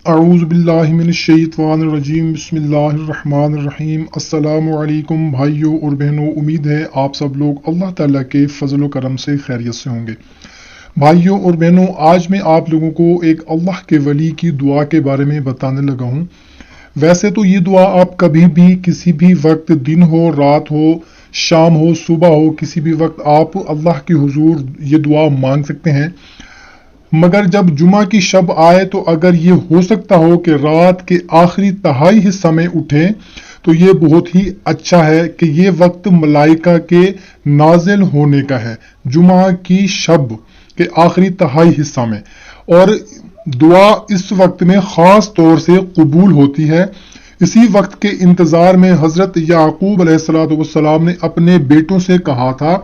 اعوذ باللہ من الشیطان الرجیم بسم اللہ الرحمن الرحیم۔ السلام علیکم بھائیوں اور بہنوں، امید ہے آپ سب لوگ اللہ تعالیٰ کے فضل و کرم سے خیریت سے ہوں گے۔ بھائیوں اور بہنوں، آج میں آپ لوگوں کو ایک اللہ کے ولی کی دعا کے بارے میں بتانے لگا ہوں۔ ویسے تو یہ دعا آپ کبھی بھی کسی بھی وقت، دن ہو، رات ہو، شام ہو، صبح ہو، کسی بھی وقت آپ اللہ کے حضور یہ دعا مانگ سکتے ہیں، مگر جب جمعہ کی شب آئے تو اگر یہ ہو سکتا ہو کہ رات کے آخری تہائی حصہ میں اٹھیں تو یہ بہت ہی اچھا ہے کہ یہ وقت ملائکہ کے نازل ہونے کا ہے، جمعہ کی شب کے آخری تہائی حصہ میں، اور دعا اس وقت میں خاص طور سے قبول ہوتی ہے۔ اسی وقت کے انتظار میں حضرت یعقوب علیہ السلام نے اپنے بیٹوں سے کہا تھا،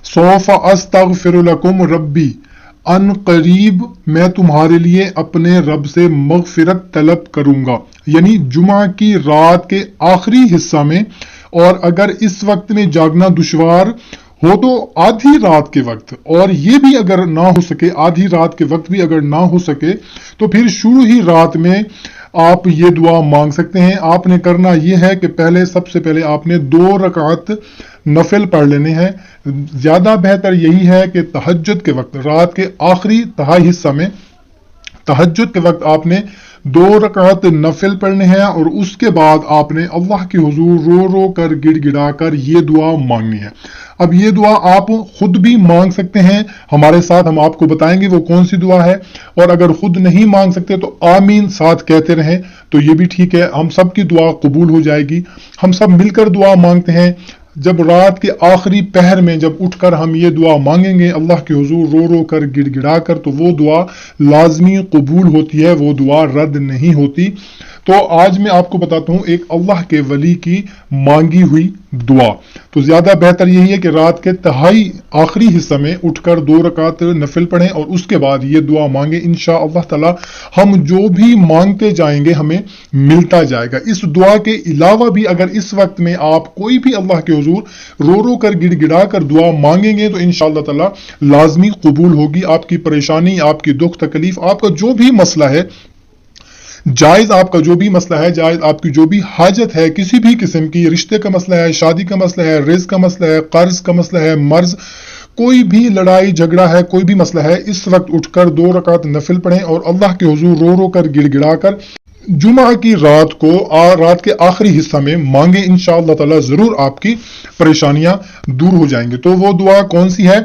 سوف استغفر لکم ربی، ان قریب میں تمہارے لیے اپنے رب سے مغفرت طلب کروں گا، یعنی جمعہ کی رات کے آخری حصہ میں۔ اور اگر اس وقت میں جاگنا دشوار ہو تو آدھی رات کے وقت، اور یہ بھی اگر نہ ہو سکے، آدھی رات کے وقت بھی اگر نہ ہو سکے تو پھر شروع ہی رات میں آپ یہ دعا مانگ سکتے ہیں۔ آپ نے کرنا یہ ہے کہ سب سے پہلے آپ نے 2 رکعت نفل پڑھ لینے ہیں۔ زیادہ بہتر یہی ہے کہ تہجد کے وقت، رات کے آخری تہائی حصہ میں تہجد کے وقت آپ نے 2 رکعت نفل پڑھنے ہیں، اور اس کے بعد آپ نے اللہ کے حضور رو رو کر، گڑ گڑا کر یہ دعا مانگنی ہے۔ اب یہ دعا آپ خود بھی مانگ سکتے ہیں ہمارے ساتھ، ہم آپ کو بتائیں گے وہ کون سی دعا ہے، اور اگر خود نہیں مانگ سکتے تو آمین ساتھ کہتے رہیں تو یہ بھی ٹھیک ہے، ہم سب کی دعا قبول ہو جائے گی۔ ہم سب مل کر دعا مانگتے ہیں، جب رات کے آخری پہر میں جب اٹھ کر ہم یہ دعا مانگیں گے اللہ کے حضور رو رو کر، گڑ گڑا کر، تو وہ دعا لازمی قبول ہوتی ہے، وہ دعا رد نہیں ہوتی۔ تو آج میں آپ کو بتاتا ہوں ایک اللہ کے ولی کی مانگی ہوئی دعا۔ تو زیادہ بہتر یہی ہے کہ رات کے تہائی آخری حصہ میں اٹھ کر 2 رکعت نفل پڑھیں اور اس کے بعد یہ دعا مانگیں، انشاءاللہ تعالی ہم جو بھی مانگتے جائیں گے ہمیں ملتا جائے گا۔ اس دعا کے علاوہ بھی اگر اس وقت میں آپ کوئی بھی اللہ کے حضور رو رو کر، گڑ گڑا کر دعا مانگیں گے تو انشاءاللہ تعالی لازمی قبول ہوگی۔ آپ کی پریشانی، آپ کی دکھ تکلیف، آپ کا جو بھی مسئلہ ہے، جائز آپ کا جو بھی مسئلہ ہے، جائز آپ کی جو بھی حاجت ہے، کسی بھی قسم کی، رشتے کا مسئلہ ہے، شادی کا مسئلہ ہے، رزق کا مسئلہ ہے، قرض کا مسئلہ ہے، مرض، کوئی بھی لڑائی جھگڑا ہے، کوئی بھی مسئلہ ہے، اس وقت اٹھ کر 2 رکعت نفل پڑھیں اور اللہ کے حضور رو رو کر، گڑ گڑا کر جمعہ کی رات کو، رات کے آخری حصہ میں مانگیں، انشاءاللہ تعالی ضرور آپ کی پریشانیاں دور ہو جائیں گے۔ تو وہ دعا کون سی ہے،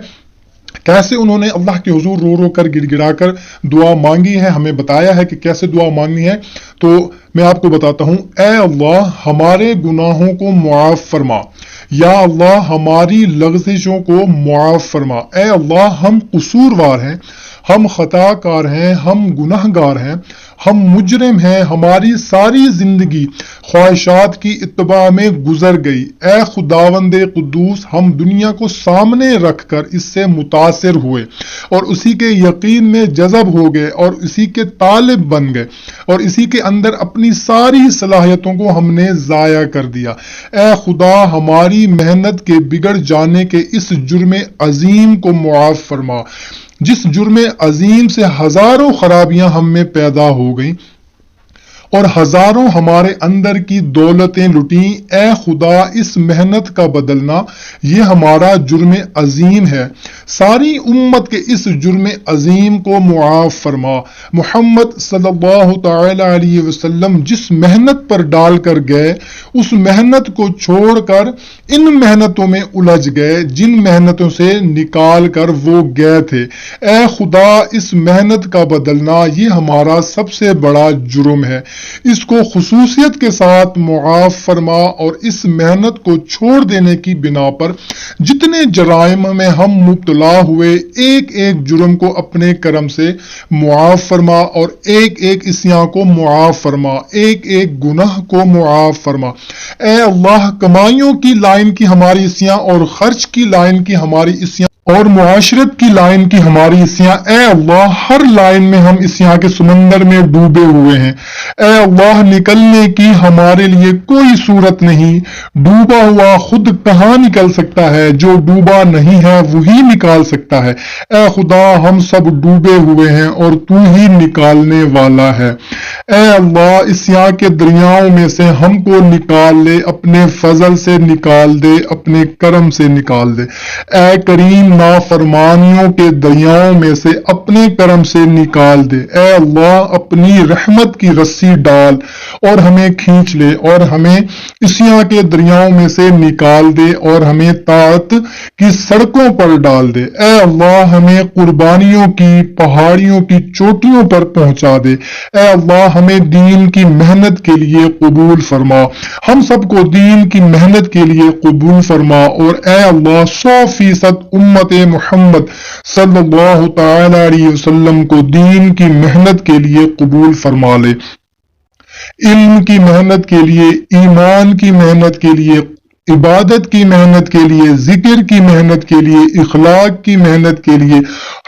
کیسے انہوں نے اللہ کے حضور رو رو کر، گڑ گڑا کر دعا مانگی ہے، ہمیں بتایا ہے کہ کیسے دعا مانگنی ہے، تو میں آپ کو بتاتا ہوں۔ اے اللہ ہمارے گناہوں کو معاف فرما، یا اللہ ہماری لغزشوں کو معاف فرما۔ اے اللہ ہم قصوروار ہیں، ہم خطا کار ہیں، ہم گناہ گار ہیں، ہم مجرم ہیں، ہماری ساری زندگی خواہشات کی اتباع میں گزر گئی۔ اے خداوند قدوس، ہم دنیا کو سامنے رکھ کر اس سے متاثر ہوئے اور اسی کے یقین میں جذب ہو گئے اور اسی کے طالب بن گئے، اور اسی کے اندر اپنی ساری صلاحیتوں کو ہم نے ضائع کر دیا۔ اے خدا ہماری محنت کے بگڑ جانے کے اس جرم عظیم کو معاف فرما، جس جرم عظیم سے ہزاروں خرابیاں ہم میں پیدا ہو گئیں اور ہزاروں ہمارے اندر کی دولتیں لٹیں۔ اے خدا اس محنت کا بدلنا، یہ ہمارا جرم عظیم ہے، ساری امت کے اس جرم عظیم کو معاف فرما۔ محمد صلی اللہ تعالی علیہ وسلم جس محنت پر ڈال کر گئے، اس محنت کو چھوڑ کر ان محنتوں میں الجھ گئے جن محنتوں سے نکال کر وہ گئے تھے۔ اے خدا اس محنت کا بدلنا، یہ ہمارا سب سے بڑا جرم ہے، اس کو خصوصیت کے ساتھ معاف فرما، اور اس محنت کو چھوڑ دینے کی بنا پر جتنے جرائم میں ہم مبتلا ہوئے، ایک ایک جرم کو اپنے کرم سے معاف فرما، اور ایک ایک عصیاں کو معاف فرما، ایک ایک گناہ کو معاف فرما۔ اے اللہ کمائیوں کی لائن کی ہماری عصیاں اور خرچ کی لائن کی ہماری عصیاں اور معاشرت کی لائن کی ہماری اسیاں، اے اللہ ہر لائن میں ہم اسیاں کے سمندر میں ڈوبے ہوئے ہیں، اے اللہ نکلنے کی ہمارے لیے کوئی صورت نہیں، ڈوبا ہوا خود کہاں نکل سکتا ہے، جو ڈوبا نہیں ہے وہی نکال سکتا ہے، اے خدا ہم سب ڈوبے ہوئے ہیں اور تو ہی نکالنے والا ہے، اے اللہ اسیاں کے دریاؤں میں سے ہم کو نکال لے، اپنے فضل سے نکال دے، اپنے کرم سے نکال دے، اے کریم نافرمانیوں کے دریاؤں میں سے اپنے کرم سے نکال دے، اے اللہ اپنی رحمت کی رسی ڈال اور ہمیں کھینچ لے اور ہمیں اسیاں کے دریاؤں میں سے نکال دے اور ہمیں طاعت کی سڑکوں پر ڈال دے، اے اللہ ہمیں قربانیوں کی پہاڑیوں کی چوٹیوں پر پہنچا دے، اے اللہ ہمیں دین کی محنت کے لیے قبول فرما، ہم سب کو دین کی محنت کے لیے قبول فرما، اور اے اللہ 100% امت محمد صلی اللہ تعالی علیہ وسلم کو دین کی محنت کے لیے قبول فرما لے، علم کی محنت کے لیے، ایمان کی محنت کے لیے، عبادت کی محنت کے لیے، ذکر کی محنت کے لیے، اخلاق کی محنت کے لیے،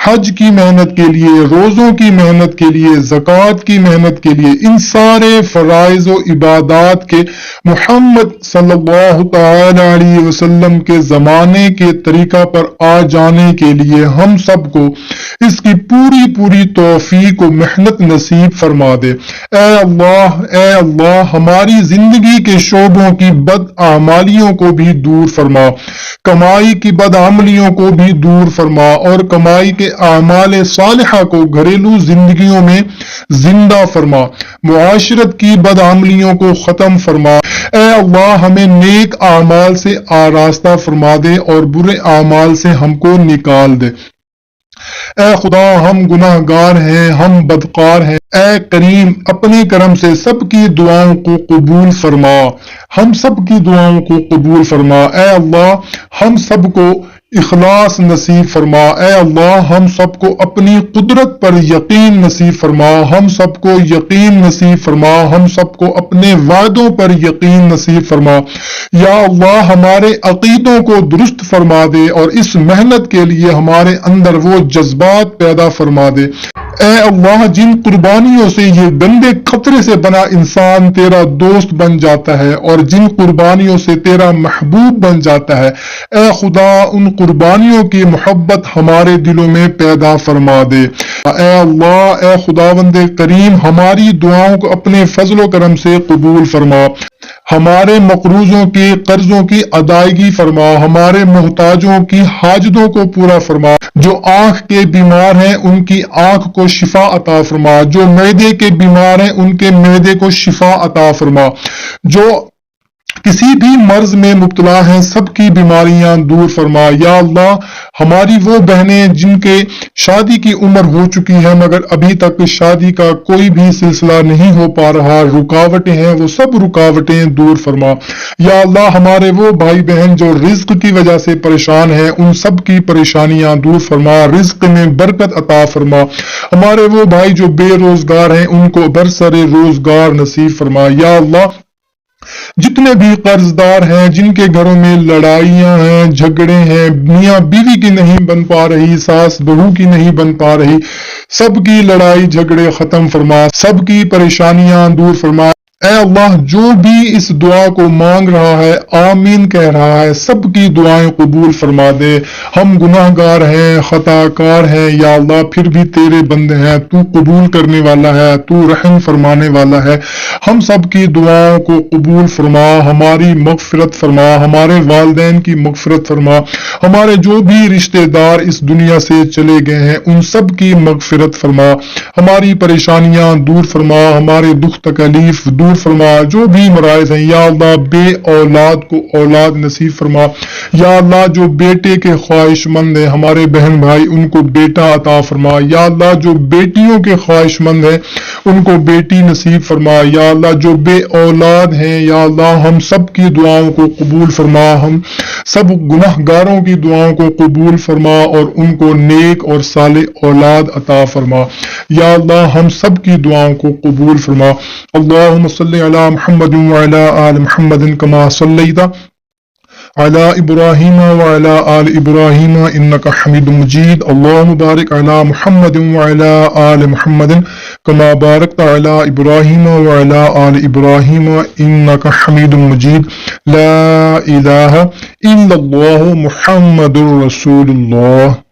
حج کی محنت کے لیے، روزوں کی محنت کے لیے، زکوٰۃ کی محنت کے لیے، ان سارے فرائض و عبادات کے محمد صلی اللہ تعالی علیہ وسلم کے زمانے کے طریقہ پر آ جانے کے لیے ہم سب کو اس کی پوری توفیق و محنت نصیب فرما دے، اے اللہ ہماری زندگی کے شعبوں کی بدعمالیوں کو بھی دور فرما، کمائی کی بدعملیوں کو بھی دور فرما، اور کمائی کے اعمال صالحہ کو گھریلو زندگیوں میں زندہ فرما، معاشرت کی بدعملیوں کو ختم فرما، اے اللہ ہمیں نیک اعمال سے آراستہ فرما دے اور برے اعمال سے ہم کو نکال دے، اے خدا ہم گناہ گار ہیں، ہم بدکار ہیں، اے کریم اپنے کرم سے سب کی دعاؤں کو قبول فرما، ہم سب کی دعاؤں کو قبول فرما، اے اللہ ہم سب کو اخلاص نصیب فرما، اے اللہ ہم سب کو اپنی قدرت پر یقین نصیب فرما، ہم سب کو یقین نصیب فرما، ہم سب کو اپنے وعدوں پر یقین نصیب فرما، یا اللہ ہمارے عقیدوں کو درست فرما دے اور اس محنت کے لیے ہمارے اندر وہ جذبات پیدا فرما دے، اے اللہ جن قربانیوں سے یہ گندے خطرے سے بنا انسان تیرا دوست بن جاتا ہے اور جن قربانیوں سے تیرا محبوب بن جاتا ہے، اے خدا ان قربانیوں کی محبت ہمارے دلوں میں پیدا فرما دے، اے اللہ اے خداوند کریم ہماری دعاؤں کو اپنے فضل و کرم سے قبول فرما، ہمارے مقروضوں کے قرضوں کی ادائیگی فرما، ہمارے محتاجوں کی حاجتوں کو پورا فرما، جو آنکھ کے بیمار ہیں ان کی آنکھ کو شفا عطا فرما، جو معدے کے بیمار ہیں ان کے معدے کو شفا عطا فرما، جو کسی بھی مرض میں مبتلا ہیں سب کی بیماریاں دور فرما، یا اللہ ہماری وہ بہنیں جن کے شادی کی عمر ہو چکی ہے مگر ابھی تک شادی کا کوئی بھی سلسلہ نہیں ہو پا رہا، رکاوٹیں ہیں وہ سب رکاوٹیں دور فرما، یا اللہ ہمارے وہ بھائی بہن جو رزق کی وجہ سے پریشان ہیں ان سب کی پریشانیاں دور فرما، رزق میں برکت عطا فرما، ہمارے وہ بھائی جو بے روزگار ہیں ان کو برسر روزگار نصیب فرما، یا اللہ جتنے بھی قرض دار ہیں جن کے گھروں میں لڑائیاں ہیں، جھگڑے ہیں، میاں بیوی کی نہیں بن پا رہی، ساس بہو کی نہیں بن پا رہی، سب کی لڑائی جھگڑے ختم فرما، سب کی پریشانیاں دور فرما، اے اللہ جو بھی اس دعا کو مانگ رہا ہے آمین کہہ رہا ہے سب کی دعائیں قبول فرما دے، ہم گناہ گار ہیں، خطا کار ہیں، یا اللہ پھر بھی تیرے بندے ہیں، تو قبول کرنے والا ہے، تو رحم فرمانے والا ہے، ہم سب کی دعاؤں کو قبول فرما، ہماری مغفرت فرما، ہمارے والدین کی مغفرت فرما، ہمارے جو بھی رشتہ دار اس دنیا سے چلے گئے ہیں ان سب کی مغفرت فرما، ہماری پریشانیاں دور فرما، ہمارے دکھ تکلیف دور فرما، جو بھی مرائض ہیں یا اللہ بے اولاد کو اولاد نصیب فرما، یا اللہ جو بیٹے کے خواہش مند ہیں ہمارے بہن بھائی ان کو بیٹا عطا فرما، یا اللہ جو بیٹیوں کے خواہش مند ہیں ان کو بیٹی نصیب فرما، یا اللہ جو بے اولاد ہیں یا اللہ ہم سب کی دعاؤں کو قبول فرما، ہم سب گناہ گاروں کی دعاؤں کو قبول فرما اور ان کو نیک اور صالح اولاد عطا فرما، یا اللہ ہم سب کی دعاؤں کو قبول فرما، اللہم صلی علی محمد وعلی آل محمد کما صلیت على إبراهيم وعلى آل إبراهيم إنك حميد مجيد اللهم بارك على محمد وعلى آل محمد كما باركت على إبراهيم وعلى آل إبراهيم إنك حميد مجيد لا إله إلا الله محمد رسول الله